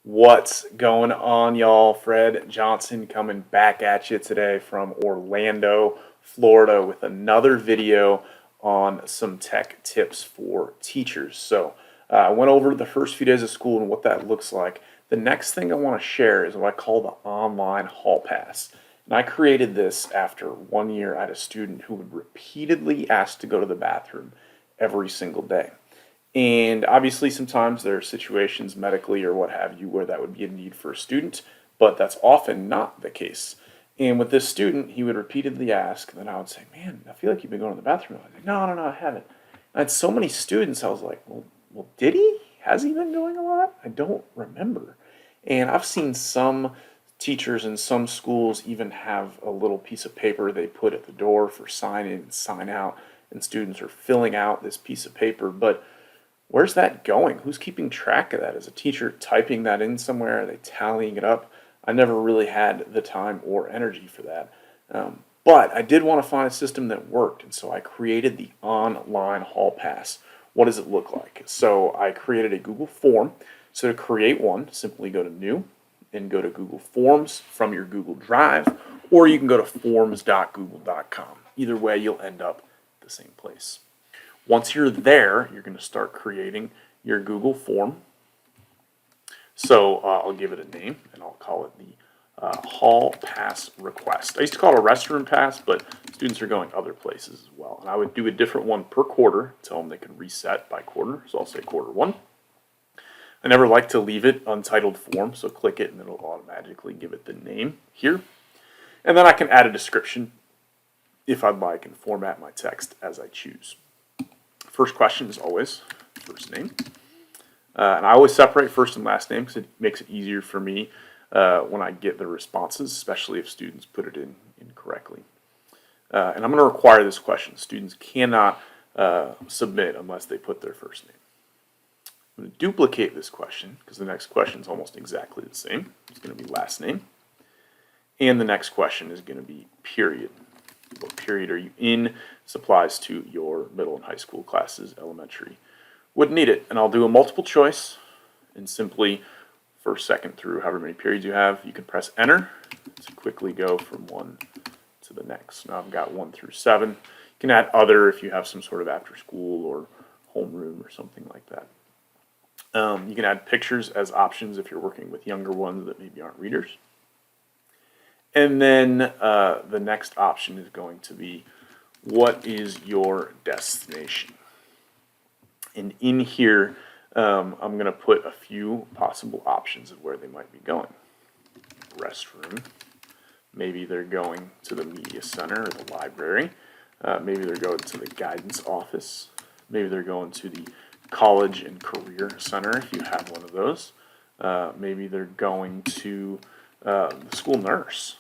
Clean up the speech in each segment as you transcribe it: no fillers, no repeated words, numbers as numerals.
What's going on, y'all? Fred Johnson coming back at you today from Orlando, Florida with another video on some tech tips for teachers. I went over the first few days of school and what that looks like. The next thing I want to share is what I call the online hall pass. And I created this after 1 year. I had a student who would repeatedly ask to go to the bathroom every single day. And obviously, sometimes there are situations medically or what have you where that would be a need for a student, but that's often not the case. And with this student, he would repeatedly ask, and then I would say, "Man, I feel like you've been going to the bathroom." I'd say, "No, I haven't." I had so many students, I was like, well, did he? Has he been going a lot? I don't remember. And I've seen some teachers in some schools even have a little piece of paper they put at the door for sign in and sign out, and students are filling out this piece of paper, but where's that going? Who's keeping track of that? Is a teacher typing that in somewhere? Are they tallying it up? I never really had the time or energy for that. But I did want to find a system that worked, and so I created the online hall pass. What does it look like? So I created a Google form. So to create one, simply go to New and go to Google Forms from your Google Drive, or you can go to forms.google.com. Either way, you'll end up at the same place. Once you're there, you're going to start creating your Google form. So I'll give it a name, and I'll call it the Hall Pass Request. I used to call it a restroom pass, but students are going other places as well. And I would do a different one per quarter, tell them they can reset by quarter. So I'll say quarter one. I never like to leave it untitled form, so click it and it'll automatically give it the name here. And then I can add a description if I'd like and format my text as I choose. First question is always first name. And I always separate first and last name because it makes it easier for me when I get the responses, especially if students put it in incorrectly. And I'm going to require this question. Students cannot submit unless they put their first name. I'm going to duplicate this question because the next question is almost exactly the same. It's going to be last name. And the next question is going to be period. What period are you in? This applies to your middle and high school classes. Elementary wouldn't need it. And I'll do a multiple choice and simply first, second through however many periods you have. You can press enter to quickly go from one to the next. Now I've got 1 through 7. You can add other if you have some sort of after school or homeroom or something like that. You can add pictures as options if you're working with younger ones that maybe aren't readers. And then the next option is going to be, what is your destination? And in here, I'm going to put a few possible options of where they might be going. Restroom. Maybe they're going to the media center or the library. Maybe they're going to the guidance office. Maybe they're going to the college and career center if you have one of those. Maybe they're going to the school nurse.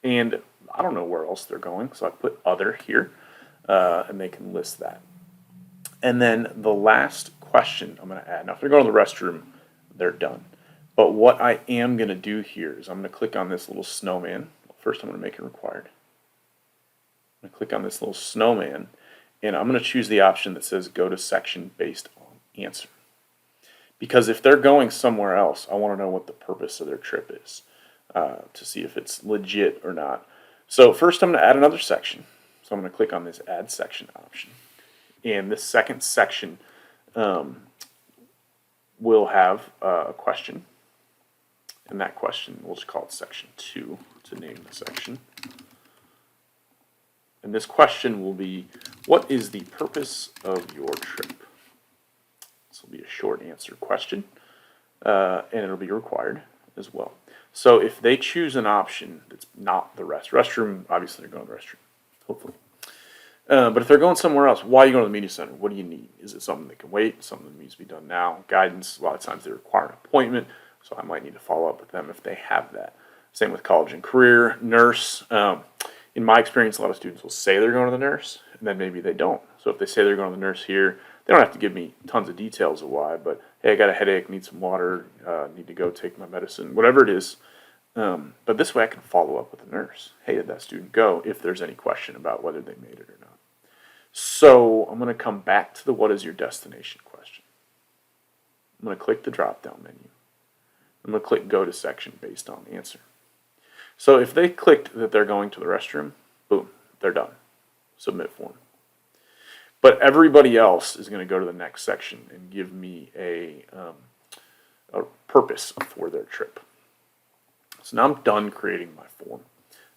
And I don't know where else they're going, so I put other here, and they can list that. And then the last question I'm going to add. Now, if they're going to the restroom, they're done. But what I am going to do here is I'm going to click on this little snowman. First, I'm going to make it required. I'm going to click on this little snowman, and I'm going to choose the option that says go to section based on answer. Because if they're going somewhere else, I want to know what the purpose of their trip is to see if it's legit or not. So first, I'm going to add another section. So I'm going to click on this add section option. And this second section will have a question. And that question, we'll just call it section 2 to name the section. And this question will be, what is the purpose of your trip? This will be a short answer question, and it'll be required as well. So if they choose an option that's not the restroom, obviously they're going to the restroom, hopefully. But if they're going somewhere else, why are you going to the media center? What do you need? Is it something that can wait? Something that needs to be done now? Guidance, a lot of times they require an appointment, so I might need to follow up with them if they have that. Same with college and career, nurse. In my experience, a lot of students will say they're going to the nurse, and then maybe they don't. So if they say they're going to the nurse here, they don't have to give me tons of details of why, but hey, I got a headache, need some water, need to go take my medicine, whatever it is. But this way I can follow up with the nurse. Hey, did that student go? If there's any question about whether they made it or not. So I'm going to come back to the what is your destination question. I'm going to click the drop down menu. I'm I'm going to click Go to Section based on the answer. So if they clicked that they're going to the restroom, boom, they're done. Submit form. But everybody else is going to go to the next section and give me a purpose for their trip. So now I'm done creating my form.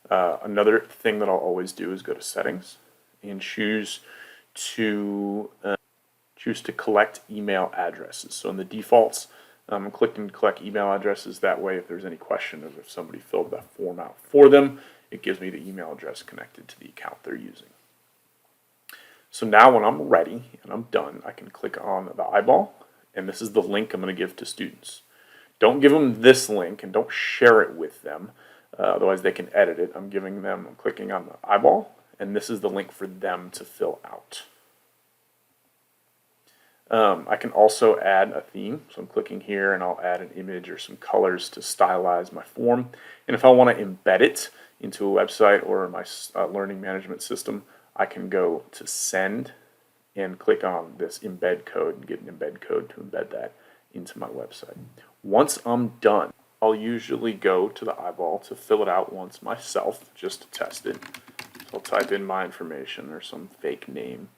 Another thing that I'll always do is go to Settings and choose to collect email addresses. So in the defaults, I'm clicking collect email addresses. That way, if there's any question of if somebody filled that form out for them, it gives me the email address connected to the account they're using. So now when I'm ready and I'm done, I can click on the eyeball, and this is the link I'm going to give to students. Don't give them this link and don't share it with them, otherwise they can edit it. I'm clicking on the eyeball, and this is the link for them to fill out. I can also add a theme, so I'm clicking here and I'll add an image or some colors to stylize my form. And if I want to embed it into a website or my learning management system, I can go to Send and click on this embed code and get an embed code to embed that into my website. Once I'm done, I'll usually go to the eyeball to fill it out once myself just to test it. So I'll type in my information or some fake name.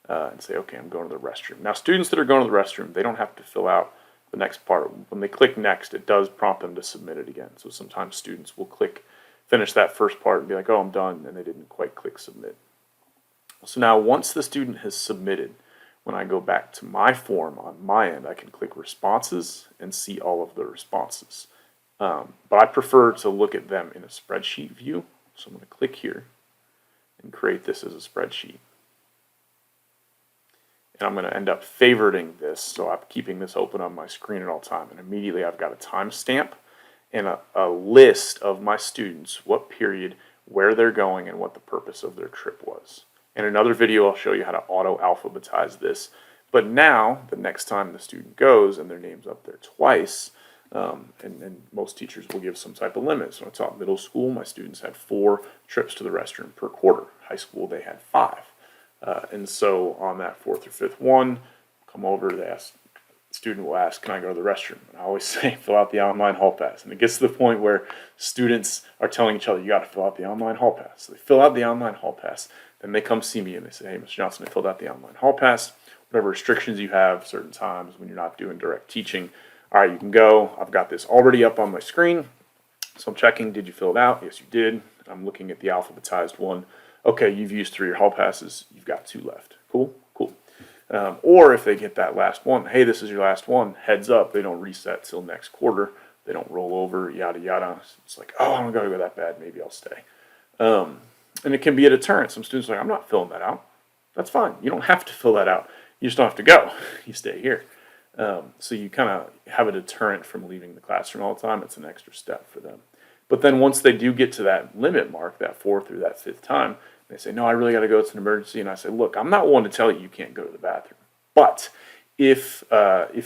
And say, okay, I'm going to the restroom. Now, students that are going to the restroom, they don't have to fill out the next part. When they click next, it does prompt them to submit it again. So sometimes students will finish that first part and be like, oh, I'm done, and they didn't quite click submit. So now once the student has submitted, when I go back to my form on my end, I can click responses and see all of the responses. But I prefer to look at them in a spreadsheet view. So I'm going to click here and create this as a spreadsheet. And I'm going to end up favoriting this, so I'm keeping this open on my screen at all time. And immediately I've got a timestamp and a list of my students, what period, where they're going, and what the purpose of their trip was. In another video, I'll show you how to auto-alphabetize this. But now, the next time the student goes and their name's up there twice, and most teachers will give some type of limit. So I taught middle school, my students had 4 trips to the restroom per quarter. High school, they had 5. And so on that 4th or 5th one, come over, the student will ask, can I go to the restroom? And I always say, fill out the online hall pass. And it gets to the point where students are telling each other, you got to fill out the online hall pass. So they fill out the online hall pass, then they come see me and they say, hey, Mr. Johnson, I filled out the online hall pass. Whatever restrictions you have, certain times when you're not doing direct teaching, all right, you can go. I've got this already up on my screen. So I'm checking, did you fill it out? Yes, you did. I'm looking at the alphabetized one. Okay, you've used 3 of your hall passes. You've got 2 left. Cool, cool. Or if they get that last one, hey, this is your last one. Heads up, they don't reset till next quarter. They don't roll over, yada, yada. It's like, oh, I'm going to go that bad. Maybe I'll stay. And it can be a deterrent. Some students are like, I'm not filling that out. That's fine. You don't have to fill that out. You just don't have to go. You stay here. So you kind of have a deterrent from leaving the classroom all the time. It's an extra step for them. But then once they do get to that limit mark, that 4th or that 5th time, they say, no, I really got to go. It's an emergency. And I say, look, I'm not one to tell you you can't go to the bathroom. But if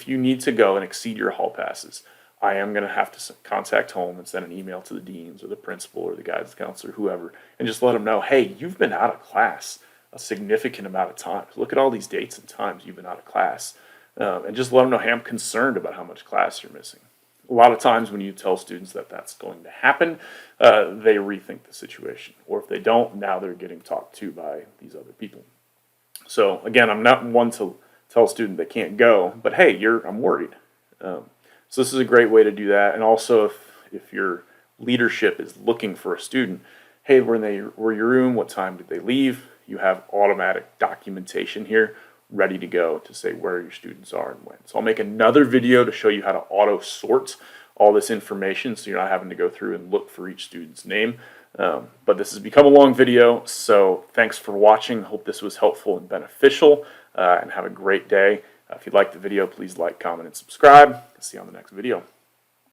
you need to go and exceed your hall passes, I am going to have to contact home and send an email to the deans or the principal or the guidance counselor, whoever, and just let them know, hey, you've been out of class a significant amount of times. Look at all these dates and times you've been out of class. And just let them know, hey, I'm concerned about how much class you're missing. A lot of times when you tell students that that's going to happen, they rethink the situation. Or if they don't, now they're getting talked to by these other people. So again, I'm not one to tell a student they can't go, but hey, I'm worried. So this is a great way to do that. And also if your leadership is looking for a student, hey, were your room? What time did they leave? You have automatic documentation here ready to go to say where your students are and when. So I'll make another video to show you how to auto sort all this information so you're not having to go through and look for each student's name. But this has become a long video, so thanks for watching. Hope this was helpful and beneficial, and have a great day. If you liked the video, please like, comment, and subscribe. See you on the next video.